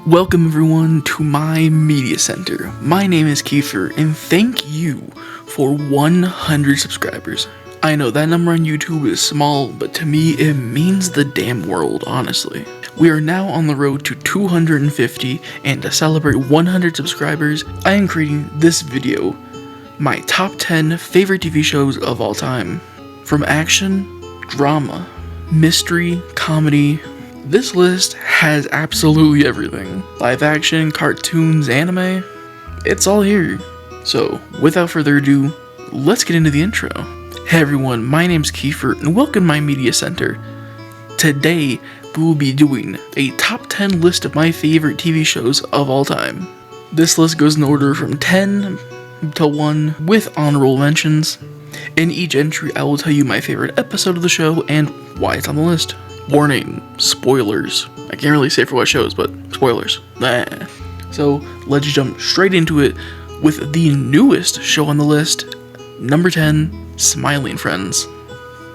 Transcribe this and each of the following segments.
Welcome everyone to my media center. My name is Kiefer and thank you for 100 subscribers. I know that number on YouTube is small, but to me it means the damn world, honestly. We are now on the road to 250, and to celebrate 100 subscribers, I am creating this video, my top 10 favorite TV shows of all time. From action, drama, mystery, comedy, this list has absolutely everything. Live action, cartoons, anime, it's all here. So, without further ado, let's get into the intro. Hey everyone, my name's Kiefer and welcome to my media center. Today, we will be doing a top 10 list of my favorite TV shows of all time. This list goes in order from 10 to 1 with honorable mentions. In each entry, I will tell you my favorite episode of the show and why it's on the list. Warning, spoilers. I can't really say for what shows, but spoilers. So, let's jump straight into it with the newest show on the list, number 10, Smiling Friends.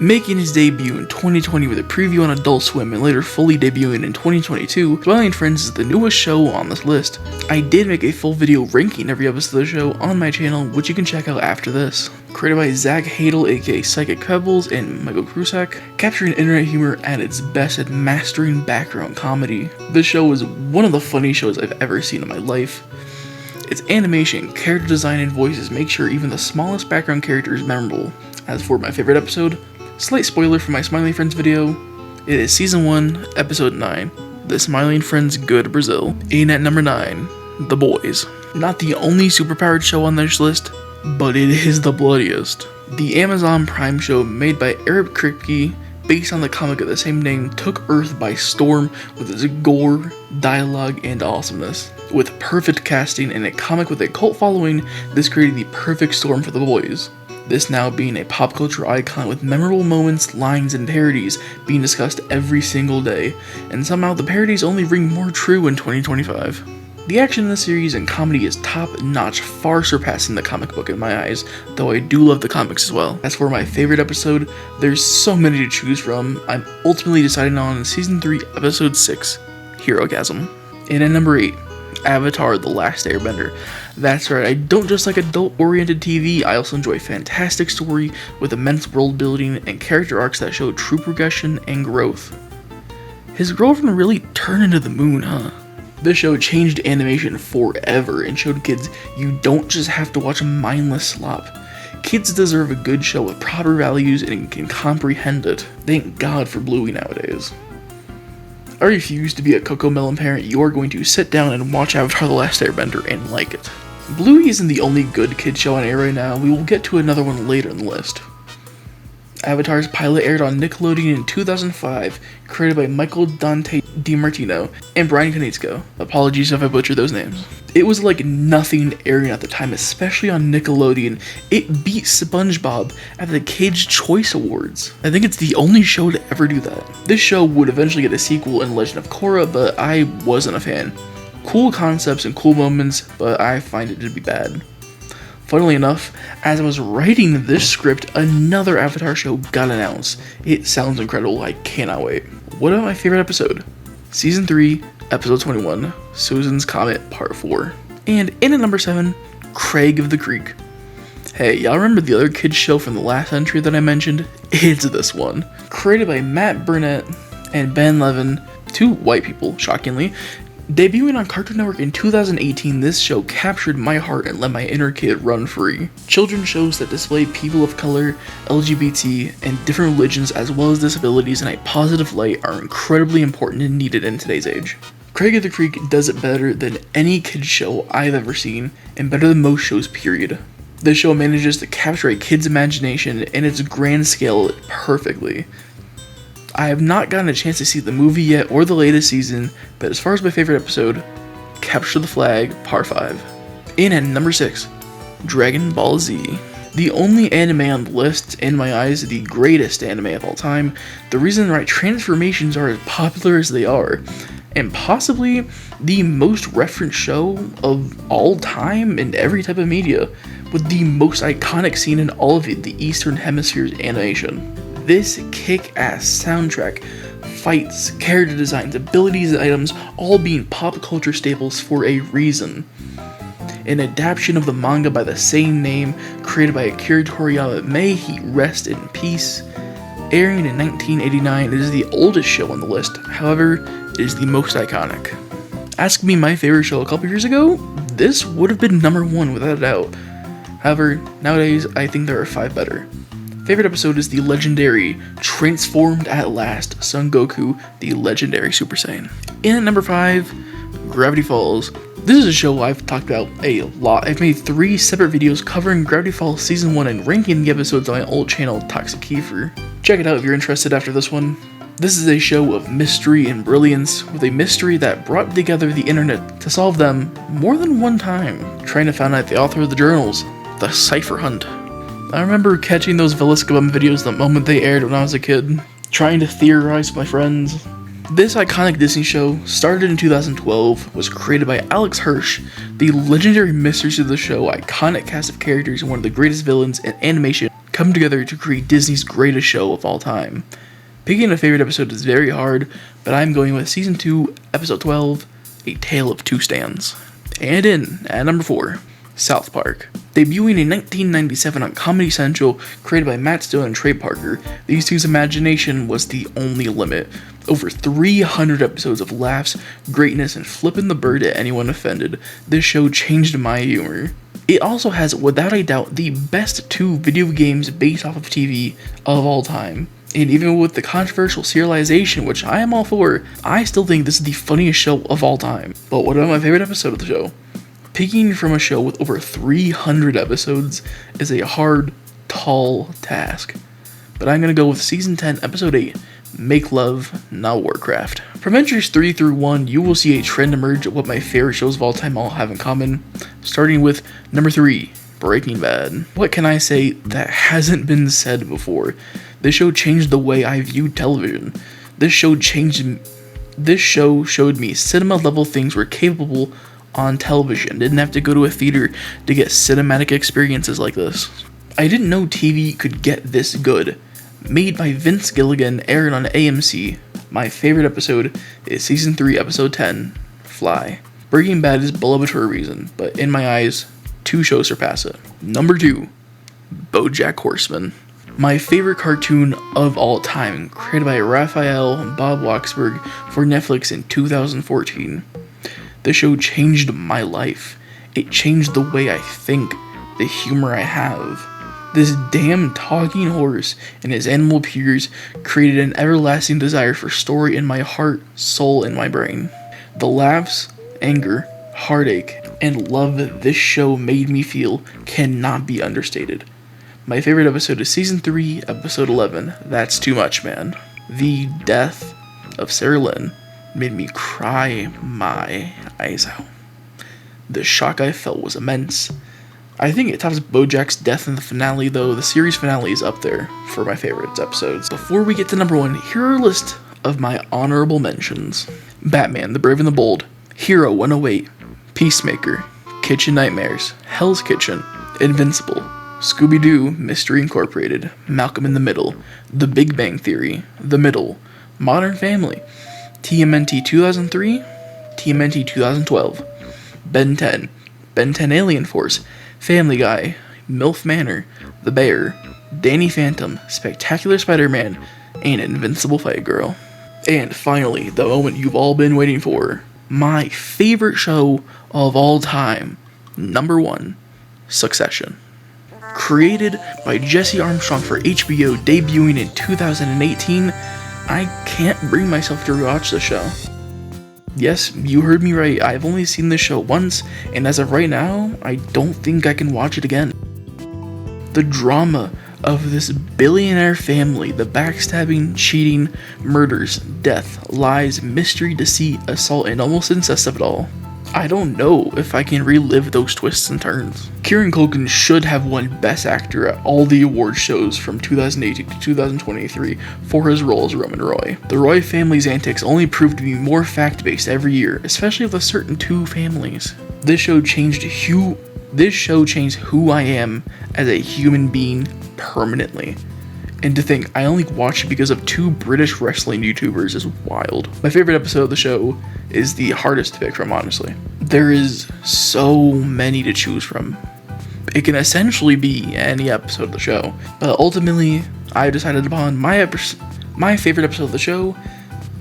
Making his debut in 2020 with a preview on Adult Swim and later fully debuting in 2022, Smiling Friends is the newest show on this list. I did make a full video ranking every episode of the show on my channel, which you can check out after this. Created by Zach Hadel, aka Psychic Pebbles, and Michael Krusak, capturing internet humor at its best and mastering background comedy. This show is one of the funniest shows I've ever seen in my life. Its animation, character design, and voices make sure even the smallest background character is memorable. As for my favorite episode, slight spoiler for my Smiling Friends video, it is Season 1, Episode 9, The Smiling Friends Go to Brazil. In at number 9, The Boys. Not the only superpowered show on this list, but it is the bloodiest. The Amazon Prime show made by Eric Kripke, based on the comic of the same name, took Earth by storm with its gore, dialogue, and awesomeness. With perfect casting and a comic with a cult following, this created the perfect storm for The Boys. This now being a pop culture icon with memorable moments, lines, and parodies being discussed every single day, and somehow the parodies only ring more true in 2025. The action in the series and comedy is top notch, far surpassing the comic book in my eyes, though I do love the comics as well. As for my favorite episode, there's so many to choose from. I'm ultimately deciding on Season 3, Episode 6, Herogasm. And at number 8, Avatar: The Last Airbender. That's right, I don't just like adult-oriented TV, I also enjoy fantastic story with immense world building and character arcs that show true progression and growth. His girlfriend really turned into the moon, huh? This show changed animation forever and showed kids you don't just have to watch a mindless slop. Kids deserve a good show with proper values and can comprehend it. Thank God for Bluey nowadays. I refuse to be a Cocomelon parent. You are going to sit down and watch Avatar: The Last Airbender and like it. Bluey isn't the only good kid show on air right now. We will get to another one later in the list. Avatar's pilot aired on Nickelodeon in 2005, created by Michael Dante DiMartino and Brian Konietzko. Apologies if I butchered those names. It was like nothing airing at the time, especially on Nickelodeon. It beat SpongeBob at the Kids' Choice Awards. I think it's the only show to ever do that. This show would eventually get a sequel in Legend of Korra, but I wasn't a fan. Cool concepts and cool moments, but I find it to be bad. Funnily enough, as I was writing this script, another Avatar show got announced. It sounds incredible, I cannot wait. What about my favorite episode? Season 3, Episode 21, Susan's Comet, Part 4. And in at number 7, Craig of the Creek. Hey, y'all remember the other kids show from the last entry that I mentioned? It's this one. Created by Matt Burnett and Ben Levin, two white people, shockingly. Debuting on Cartoon Network in 2018, this show captured my heart and let my inner kid run free. Children's shows that display people of color, LGBT, and different religions as well as disabilities in a positive light are incredibly important and needed in today's age. Craig of the Creek does it better than any kids show I've ever seen, and better than most shows, period. This show manages to capture a kid's imagination in its grand scale perfectly. I have not gotten a chance to see the movie yet or the latest season, but as far as my favorite episode, Capture the Flag, Part 5. In at number 6, Dragon Ball Z. The only anime on the list, in my eyes, the greatest anime of all time, the reason why transformations are as popular as they are, and possibly the most referenced show of all time in every type of media, with the most iconic scene in all of the Eastern Hemisphere's animation. This kick-ass soundtrack, fights, character designs, abilities, and items all being pop culture staples for a reason. An adaptation of the manga by the same name, created by Akira Toriyama, may he rest in peace. Airing in 1989, it is the oldest show on the list, however, it is the most iconic. Ask me my favorite show a couple years ago, this would have been number 1 without a doubt. However, nowadays, I think there are 5 better. Favorite episode is the legendary Transformed at Last Son Goku, the legendary Super Saiyan. In at number 5, Gravity Falls. This is a show I've talked about a lot. I've made 3 separate videos covering Gravity Falls Season 1 and ranking the episodes on my old channel, ToxicKiefer. Check it out if you're interested after this one. This is a show of mystery and brilliance, with a mystery that brought together the internet to solve them more than one time, trying to find out the author of the journals, the Cipher Hunt. I remember catching those Velisca Bum videos the moment they aired when I was a kid, trying to theorize with my friends. This iconic Disney show, started in 2012, was created by Alex Hirsch. The legendary mysteries of the show, iconic cast of characters, and one of the greatest villains in animation come together to create Disney's greatest show of all time. Picking a favorite episode is very hard, but I'm going with Season 2, Episode 12, A Tale of Two Stands. And in at number 4, South Park. Debuting in 1997 on Comedy Central, created by Matt Stone and Trey Parker, these two's imagination was the only limit. Over 300 episodes of laughs, greatness, and flipping the bird at anyone offended, this show changed my humor. It also has, without a doubt, the best 2 video games based off of TV of all time. And even with the controversial serialization, which I am all for, I still think this is the funniest show of all time. But what about my favorite episode of the show? Picking from a show with over 300 episodes is a hard, tall task. But I'm gonna go with Season 10, Episode 8, Make Love, Not Warcraft. From entries 3 through 1, you will see a trend emerge of what my favorite shows of all time all have in common, starting with number 3, Breaking Bad. What can I say that hasn't been said before? This show changed the way I viewed television. This show showed me cinema level things were capable on television. Didn't have to go to a theater to get cinematic experiences like this. I didn't know TV could get this good. Made by Vince Gilligan, aired on AMC. My favorite episode is Season 3, Episode 10, Fly. Breaking Bad is beloved for a reason, but in my eyes, 2 shows surpass it. Number 2, BoJack Horseman. My favorite cartoon of all time, created by Raphael and Bob Waksberg for Netflix in 2014. The show changed my life. It changed the way I think, the humor I have. This damn talking horse and his animal peers created an everlasting desire for story in my heart, soul, and my brain. The laughs, anger, heartache, and love that this show made me feel cannot be understated. My favorite episode is Season 3, Episode 11, That's Too Much, Man. The death of Sarah Lynn made me cry my eyes out. The shock I felt was immense. I think it tops BoJack's death in the finale, though. The series finale is up there for my favorite episodes. Before we get to number 1, here are a list of my honorable mentions. Batman, The Brave and the Bold, Hero 108, Peacemaker, Kitchen Nightmares, Hell's Kitchen, Invincible, Scooby-Doo, Mystery Incorporated, Malcolm in the Middle, The Big Bang Theory, The Middle, Modern Family, TMNT 2003, TMNT 2012, Ben 10, Ben 10 Alien Force, Family Guy, MILF Manor, The Bear, Danny Phantom, Spectacular Spider-Man, and Invincible Fight Girl. And finally, the moment you've all been waiting for, my favorite show of all time, number 1, Succession. Created by Jesse Armstrong for HBO, debuting in 2018, I can't bring myself to rewatch the show. Yes, you heard me right, I've only seen this show once, and as of right now, I don't think I can watch it again. The drama of this billionaire family, the backstabbing, cheating, murders, death, lies, mystery, deceit, assault, and almost incest of it all. I don't know if I can relive those twists and turns. Kieran Culkin should have won Best Actor at all the award shows from 2018 to 2023 for his role as Roman Roy. The Roy family's antics only proved to be more fact-based every year, especially with certain 2 families. This show changed who I am as a human being permanently. And to think I only watched it because of 2 British wrestling YouTubers is wild. My favorite episode of the show is the hardest to pick from, honestly. There is so many to choose from. It can essentially be any episode of the show, but ultimately, I decided upon my favorite episode of the show,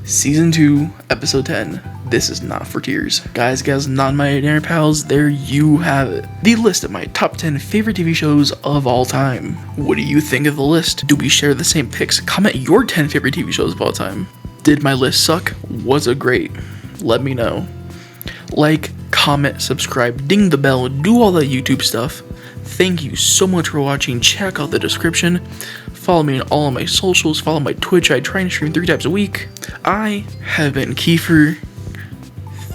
Season 2, Episode 10, This Is Not for Tears. Guys, non-binary pals, there you have it. The list of my top 10 favorite TV shows of all time. What do you think of the list? Do we share the same picks? Comment your 10 favorite TV shows of all time. Did my list suck? Was it great? Let me know. Like, comment, subscribe, ding the bell, do all that YouTube stuff. Thank you so much for watching. Check out the description. Follow me on all of my socials. Follow my Twitch. I try and stream 3 times a week. I have been Kiefer.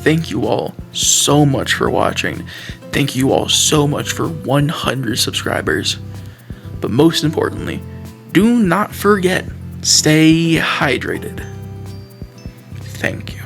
Thank you all so much for watching. Thank you all so much for 100 subscribers. But most importantly, do not forget, stay hydrated. Thank you.